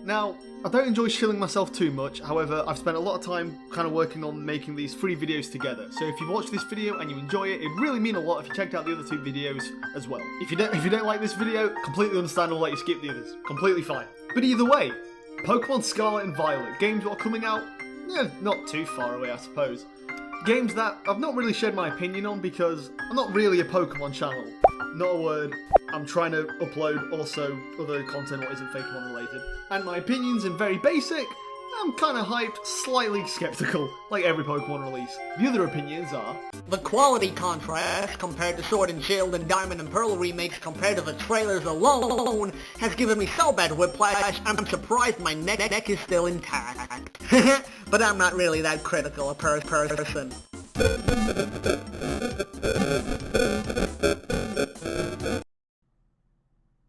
Now, I don't enjoy shilling myself too much, however, I've spent a lot of time kind of working on making these 3 videos together. So if you've watched this video and you enjoy it, it'd really mean a lot if you checked out the other 2 videos as well. If you don't like this video, completely understand, I'll let you skip the others. Completely fine. But either way, Pokemon Scarlet and Violet, games that are coming out, not too far away I suppose. Games that I've not really shared my opinion on because I'm not really a Pokemon channel. Not a word. I'm trying to upload also other content that isn't Pokemon related. And my opinions in very basic, I'm kind of hyped, slightly skeptical, like every Pokemon release. The other opinions are... The quality contrast compared to Sword and Shield and Diamond and Pearl remakes compared to the trailers alone has given me so bad whiplash, I'm surprised my neck is still intact. But I'm not really that critical a person.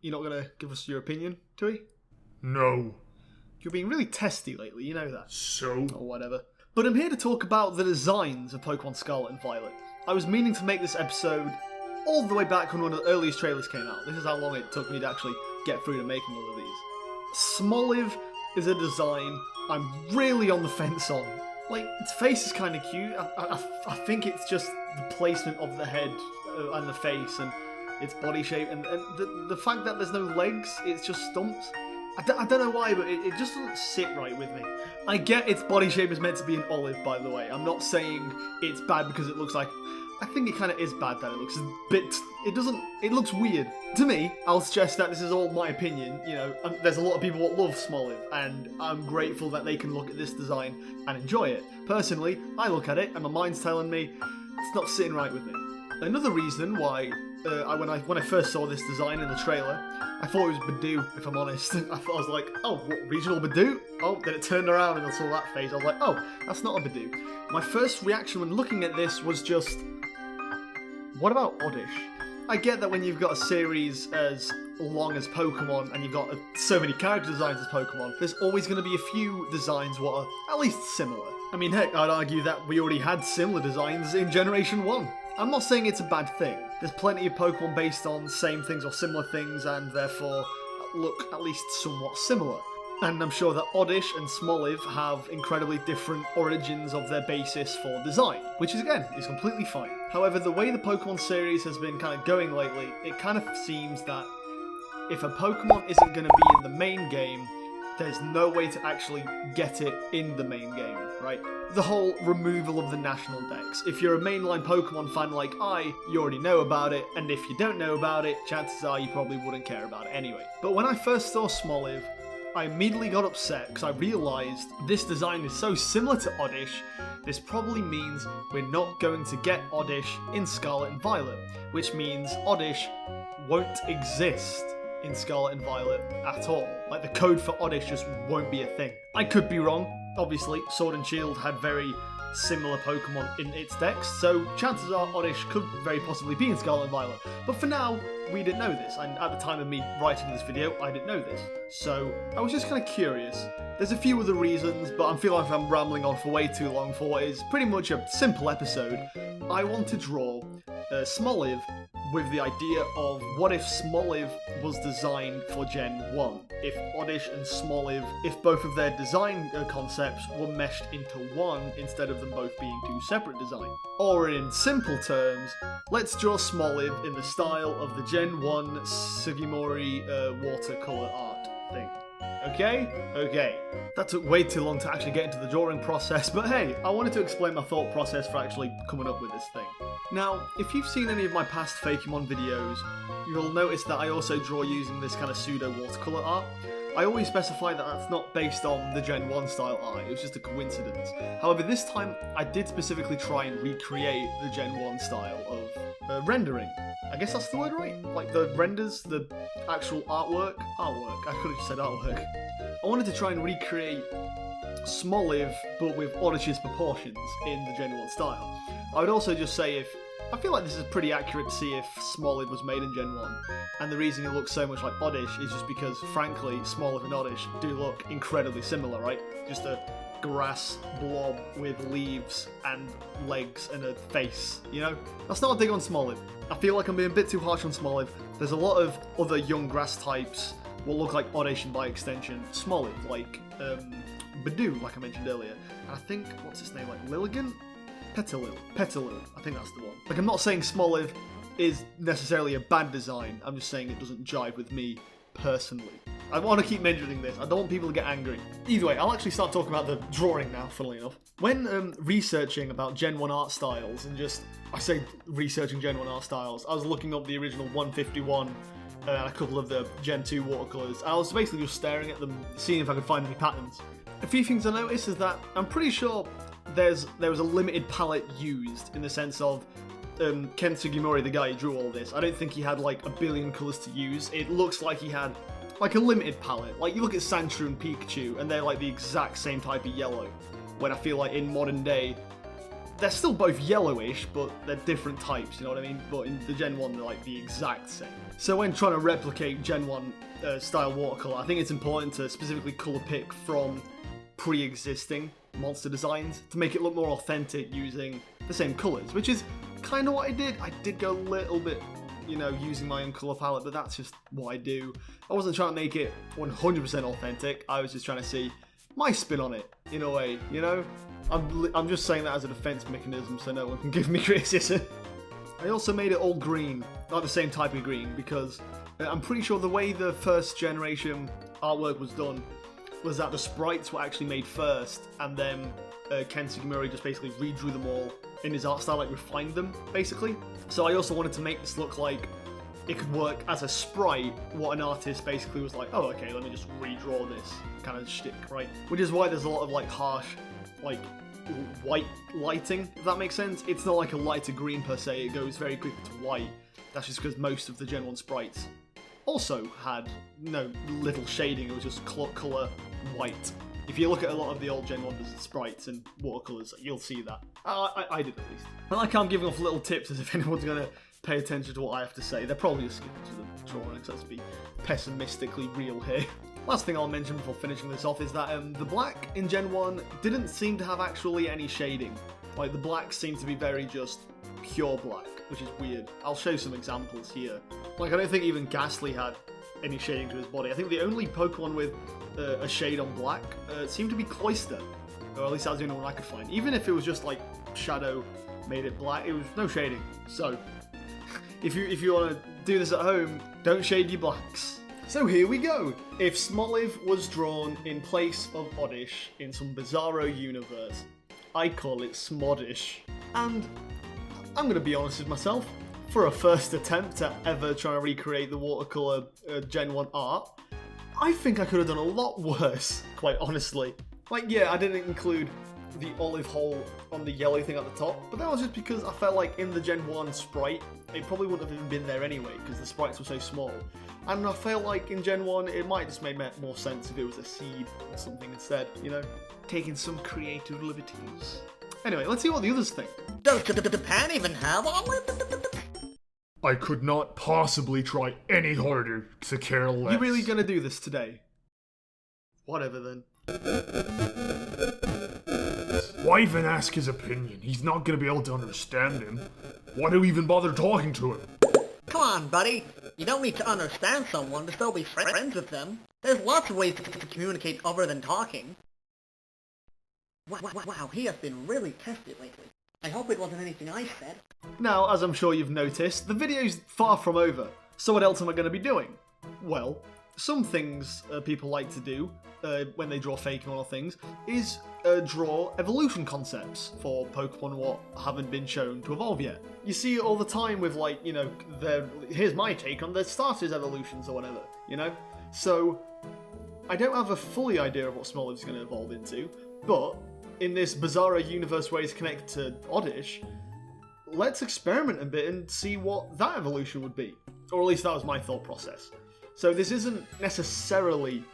You're not gonna give us your opinion, Touie? No. You're being really testy lately, you know that. So? Or whatever. But I'm here to talk about the designs of Pokemon Scarlet and Violet. I was meaning to make this episode all the way back when one of the earliest trailers came out. This is how long it took me to actually get through to making all of these. Smoliv is a design I'm really on the fence on. Like, its face is kind of cute. I think it's just the placement of the head and the face and its body shape and the fact that there's no legs, it's just stumps. I don't know why, but it just doesn't sit right with me. I get its body shape is meant to be an olive, by the way. I'm not saying it's bad because it looks like... I think it kind of is bad that it looks a bit... It looks weird. To me, I'll suggest that this is all my opinion, you know, there's a lot of people that love Smoliv, and I'm grateful that they can look at this design and enjoy it. Personally, I look at it, and my mind's telling me it's not sitting right with me. Another reason why... when I first saw this design in the trailer, I thought it was Badoo, if I'm honest. I was like, oh, what, regional Badoo? Oh, then it turned around and I saw that face. I was like, oh, that's not a Badoo. My first reaction when looking at this was just, what about Oddish? I get that when you've got a series as long as Pokemon and you've got so many character designs as Pokemon, there's always going to be a few designs what are at least similar. I mean, heck, I'd argue that we already had similar designs in Generation 1. I'm not saying it's a bad thing. There's plenty of Pokemon based on same things or similar things and therefore look at least somewhat similar. And I'm sure that Oddish and Smoliv have incredibly different origins of their basis for design, which is again, is completely fine. However, the way the Pokemon series has been kind of going lately, it kind of seems that if a Pokemon isn't going to be in the main game, there's no way to actually get it in the main game, right? The whole removal of the national dex. If you're a mainline Pokemon fan like you already know about it, and if you don't know about it, chances are you probably wouldn't care about it anyway. But when I first saw Smoliv, I immediately got upset because I realised this design is so similar to Oddish, this probably means we're not going to get Oddish in Scarlet and Violet, which means Oddish won't exist in Scarlet and Violet at all. Like, the code for Oddish just won't be a thing. I could be wrong. Obviously, Sword and Shield had very similar Pokemon in its decks, so chances are Oddish could very possibly be in Scarlet and Violet. But for now, we didn't know this, and at the time of me writing this video, I didn't know this. So, I was just kind of curious. There's a few other reasons, but I feel like I'm rambling on for way too long for what is pretty much a simple episode. I want to draw Smoliv with the idea of what if Smoliv was designed for Gen 1? If Oddish and Smoliv, if both of their design concepts were meshed into one instead of them both being 2 separate designs. Or in simple terms, let's draw Smoliv in the style of the Gen 1 Sugimori watercolour art thing. Okay? Okay. That took way too long to actually get into the drawing process, but hey, I wanted to explain my thought process for actually coming up with this thing. Now, if you've seen any of my past Fakemon videos, you'll notice that I also draw using this kind of pseudo watercolour art. I always specify that that's not based on the Gen 1 style art, it was just a coincidence. However, this time I did specifically try and recreate the Gen 1 style of rendering. I guess that's the word, right? Like the renders, the actual artwork. I could have just said artwork. I wanted to try and recreate Smoliv, but with Oddish's proportions in the Gen 1 style. I would also just say I feel like this is pretty accurate to see if Smoliv was made in Gen 1, and the reason it looks so much like Oddish is just because, frankly, Smoliv and Oddish do look incredibly similar, right? Just a grass blob with leaves and legs and a face, you know? That's not a dig on Smoliv. I feel like I'm being a bit too harsh on Smoliv. There's a lot of other young grass types will look like Oddish and by extension Smoliv, like Badoo, like I mentioned earlier. And I think, what's his name, like Lilligant? Petalil, I think that's the one. Like, I'm not saying Smoliv is necessarily a bad design, I'm just saying it doesn't jive with me personally. I want to keep mentioning this, I don't want people to get angry. Either way, I'll actually start talking about the drawing now, funnily enough. When researching about Gen 1 art styles, and I say researching Gen 1 art styles, I was looking up the original 151 and a couple of the Gen 2 watercolours. I was basically just staring at them, seeing if I could find any patterns. A few things I noticed is that I'm pretty sure there was a limited palette used, in the sense of Ken Sugimori, the guy who drew all this. I don't think he had like a billion colours to use. It looks like he had like a limited palette. Like, you look at Sandshrew and Pikachu and they're like the exact same type of yellow, when I feel like in modern day they're still both yellowish, but they're different types, you know what I mean? But in the Gen 1 they're like the exact same. So when trying to replicate Gen 1 style watercolour, I think it's important to specifically colour pick from pre-existing monster designs to make it look more authentic using the same colours, which is kind of what I did. I did go a little bit, you know, using my own colour palette, but that's just what I do. I wasn't trying to make it 100% authentic, I was just trying to see my spin on it, in a way, you know? I'm just saying that as a defense mechanism so no one can give me criticism. I also made it all green, not the same type of green, because I'm pretty sure the way the first generation artwork was done was that the sprites were actually made first, and then Ken Sugimori just basically redrew them all in his art style, like refined them, basically. So I also wanted to make this look like it could work as a sprite, what an artist basically was like, oh, okay, let me just redraw this kind of shtick, right? Which is why there's a lot of like harsh, like white lighting, if that makes sense. It's not like a lighter green per se, it goes very quickly to white. That's just because most of the Gen 1 sprites also had no little shading, it was just colour white. If you look at a lot of the old Gen 1 sprites and watercolours, you'll see that. I did at least. And like I'm giving off little tips as if anyone's going to pay attention to what I have to say. They're probably just skipping to the drawings, let's be pessimistically real here. Last thing I'll mention before finishing this off is that the black in Gen 1 didn't seem to have actually any shading. Like, the black seemed to be very just pure black, which is weird. I'll show some examples here. Like, I don't think even Ghastly had any shading to his body. I think the only Pokemon with a shade on black seemed to be Cloyster, or at least that was the only one I could find. Even if it was just like Shadow made it black, it was no shading. So if you want to do this at home, don't shade your blacks. So here we go. If Smoliv was drawn in place of Oddish in some bizarro universe, I call it Smoddish. And I'm going to be honest with myself, for a first attempt at ever trying to recreate the watercolour Gen 1 art, I think I could have done a lot worse, quite honestly. Like, yeah, I didn't include the olive hole on the yellow thing at the top, but that was just because I felt like in the Gen 1 sprite, it probably wouldn't have even been there anyway, because the sprites were so small. And I felt like in Gen 1, it might just make more sense if it was a seed or something instead, you know? Taking some creative liberties. Anyway, let's see what the others think. Does Japan even have olive? I could not possibly try any harder to care less. You really gonna do this today? Whatever then. Why even ask his opinion? He's not gonna be able to understand him. Why do we even bother talking to him? Come on, buddy. You don't need to understand someone to still be friends with them. There's lots of ways to communicate other than talking. Wow, he has been really testy lately. I hope it wasn't anything I said. Now, as I'm sure you've noticed, the video's far from over. So what else am I going to be doing? Well, some things people like to do when they draw Fakemon or things is draw evolution concepts for Pokemon what haven't been shown to evolve yet. You see it all the time with, like, you know, here's my take on the starters evolutions or whatever, you know? So, I don't have a fully idea of what Smoliv's going to evolve into, but in this bizarro universe where he's connected to Oddish, let's experiment a bit and see what that evolution would be. Or at least that was my thought process. So this isn't necessarily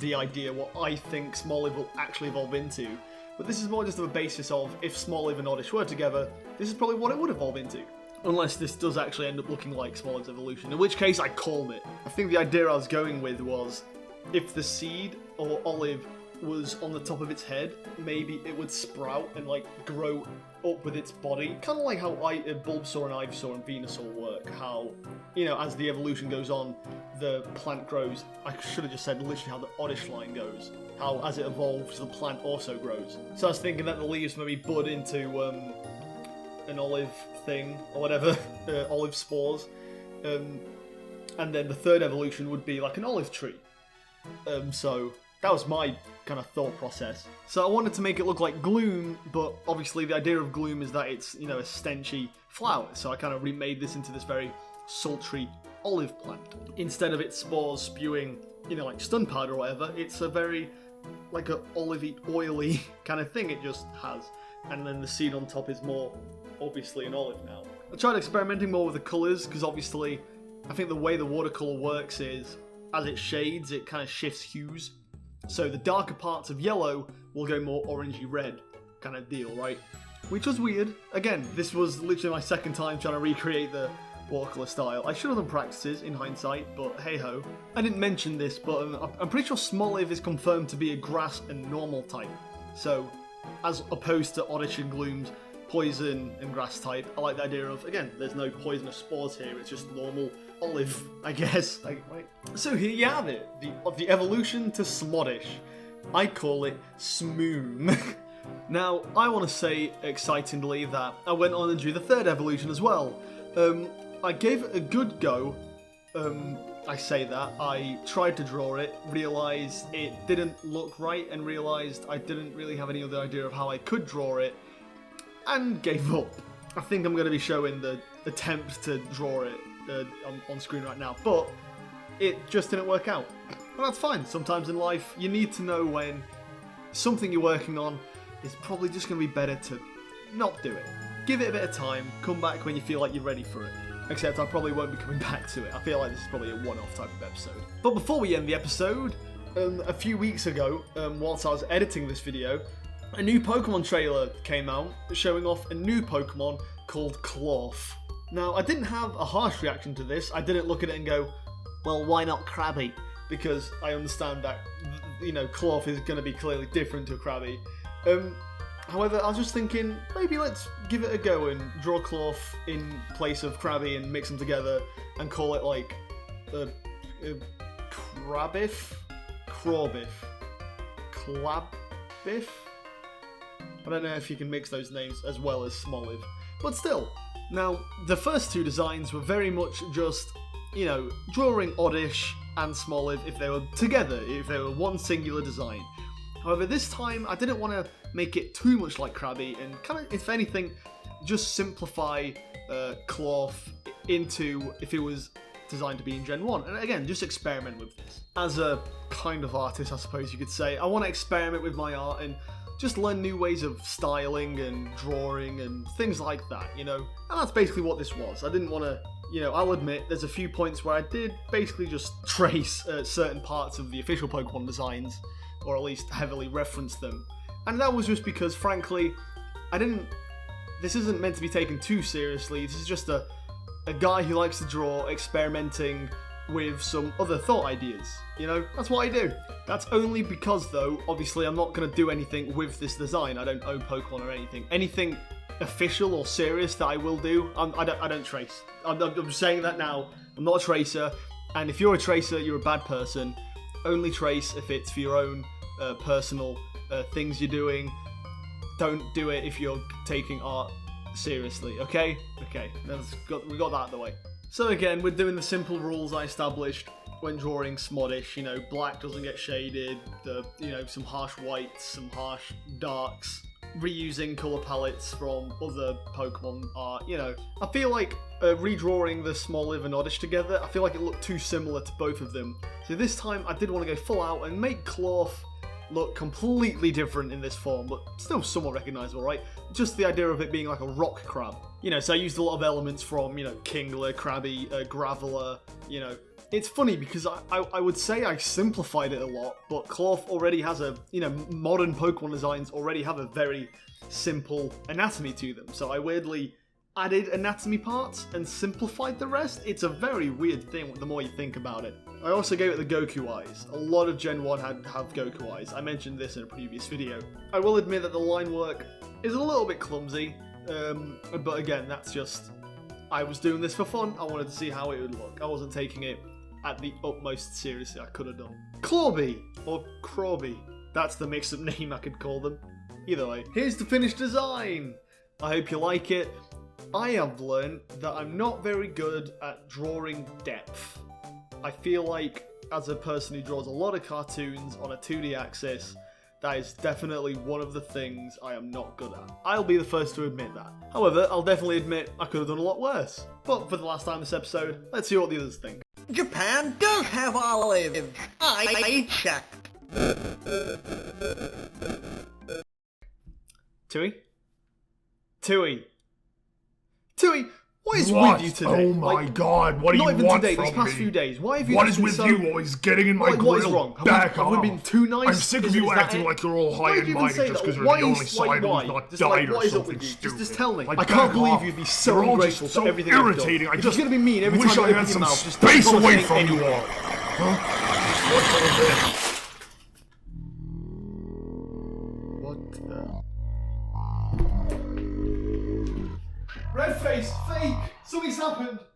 the idea what I think Smoliv will actually evolve into, but this is more just of a basis of if Smoliv and Oddish were together, this is probably what it would evolve into. Unless this does actually end up looking like Smoliv's evolution, in which case I called it. I think the idea I was going with was if the seed or olive was on the top of its head, maybe it would sprout and like grow up with its body. Kind of like how Bulbasaur and Ivysaur and Venusaur work. How, you know, as the evolution goes on, the plant grows. I should have just said literally how the Oddish line goes. How as it evolves, the plant also grows. So I was thinking that the leaves maybe bud into an olive thing or whatever, olive spores. And then the third evolution would be like an olive tree. So that was my kind of thought process. So I wanted to make it look like Gloom, but obviously the idea of Gloom is that it's, you know, a stenchy flower. So I kind of remade this into this very sultry olive plant. Instead of its spores spewing, you know, like stun powder or whatever, it's a very, like a olivey, oily kind of thing it just has. And then the seed on top is more obviously an olive now. I tried experimenting more with the colours, because obviously I think the way the watercolour works is, as it shades, it kind of shifts hues. So the darker parts of yellow will go more orangey red kind of deal, right? Which was weird. Again, this was literally my second time trying to recreate the watercolour style. I should have done practices in hindsight, but hey ho. I didn't mention this, but I'm pretty sure Smoliv is confirmed to be a grass and normal type. So, as opposed to Oddish and Gloom's poison and grass type, I like the idea of, again, there's no poisonous spores here, it's just normal olive, I guess. Right? So here you have it, the evolution to Smoddish. I call it Smoom. Now, I want to say excitingly that I went on and drew the third evolution as well. I gave it a good go. I say that. I tried to draw it, realised it didn't look right, and realised I didn't really have any other idea of how I could draw it, and gave up. I think I'm going to be showing the attempt to draw it on screen right now, but it just didn't work out. And that's fine. Sometimes in life, you need to know when something you're working on is probably just going to be better to not do it. Give it a bit of time, come back when you feel like you're ready for it. Except I probably won't be coming back to it. I feel like this is probably a one-off type of episode. But before we end the episode, a few weeks ago, whilst I was editing this video, a new Pokemon trailer came out showing off a new Pokemon called Klawby. Now, I didn't have a harsh reaction to this. I didn't look at it and go, well, why not Krabby? Because I understand that, you know, Klawby is going to be clearly different to a Krabby. However, I was just thinking, maybe let's give it a go and draw Klawby in place of Krabby and mix them together and call it like Crawbiff? Clabbiff? I don't know if you can mix those names as well as Smoliv, but still. Now, the first two designs were very much just, you know, drawing Oddish and Smoliv if they were together, if they were one singular design. However, this time I didn't want to make it too much like Krabby and kind of, if anything, just simplify Klawby into if it was designed to be in Gen 1. And again, just experiment with this. As a kind of artist, I suppose you could say, I want to experiment with my art and just learn new ways of styling and drawing and things like that, you know? And that's basically what this was. I didn't want to, you know, I'll admit there's a few points where I did basically just trace certain parts of the official Pokemon designs, or at least heavily reference them. And that was just because, frankly, this isn't meant to be taken too seriously. This is just a guy who likes to draw, experimenting with some other thought ideas. You know, that's what I do. That's only because, though, obviously I'm not going to do anything with this design. I don't own Pokemon or anything. Anything official or serious that I will do, I don't trace. I'm just saying that now. I'm not a tracer, and if you're a tracer, you're a bad person. Only trace if it's for your own personal things you're doing. Don't do it if you're taking art seriously, okay? Okay, we got that out of the way. So again, we're doing the simple rules I established when drawing Smoddish. You know, black doesn't get shaded, you know, some harsh whites, some harsh darks, reusing colour palettes from other Pokemon art, you know. I feel like redrawing the Smoliv and Oddish together, I feel like it looked too similar to both of them. So this time I did want to go full out and make Klawby look completely different in this form, but still somewhat recognisable, right? Just the idea of it being like a rock crab. You know, so I used a lot of elements from, you know, Kingler, Krabby, Graveler, you know. It's funny because I would say I simplified it a lot, but Klawby already has a, you know, modern Pokemon designs already have a very simple anatomy to them. So I weirdly added anatomy parts and simplified the rest. It's a very weird thing the more you think about it. I also gave it the Goku eyes. A lot of Gen 1 have Goku eyes. I mentioned this in a previous video. I will admit that the line work is a little bit clumsy, but again, that's just... I was doing this for fun. I wanted to see how it would look. I wasn't taking it at the utmost seriously I could have done. Klawby, or Klawby. That's the mixed-up name I could call them. Either way, here's the finished design. I hope you like it. I have learned that I'm not very good at drawing depth. I feel like, as a person who draws a lot of cartoons on a 2D axis, that is definitely one of the things I am not good at. I'll be the first to admit that. However, I'll definitely admit I could have done a lot worse. But for the last time this episode, let's see what the others think. Japan does have olives. I checked. Touie? Touie, what is with you today? Oh my god, what do you want from me? Not even today, these past few days. Why have you What is with you always getting in my grill? What is wrong? Back have we been too nice? I'm sick of you acting like you're all high and mighty just because you're the only side who's not died or something stupid. Just tell me. Like, I can't believe off. you'd be so You're all ungrateful just for so everything I've done. irritating. I If just you're gonna be mean every wish time I you had open your some mouth, just space don't away say from you anything. all. Huh? What the... Red face, fake! Something's happened!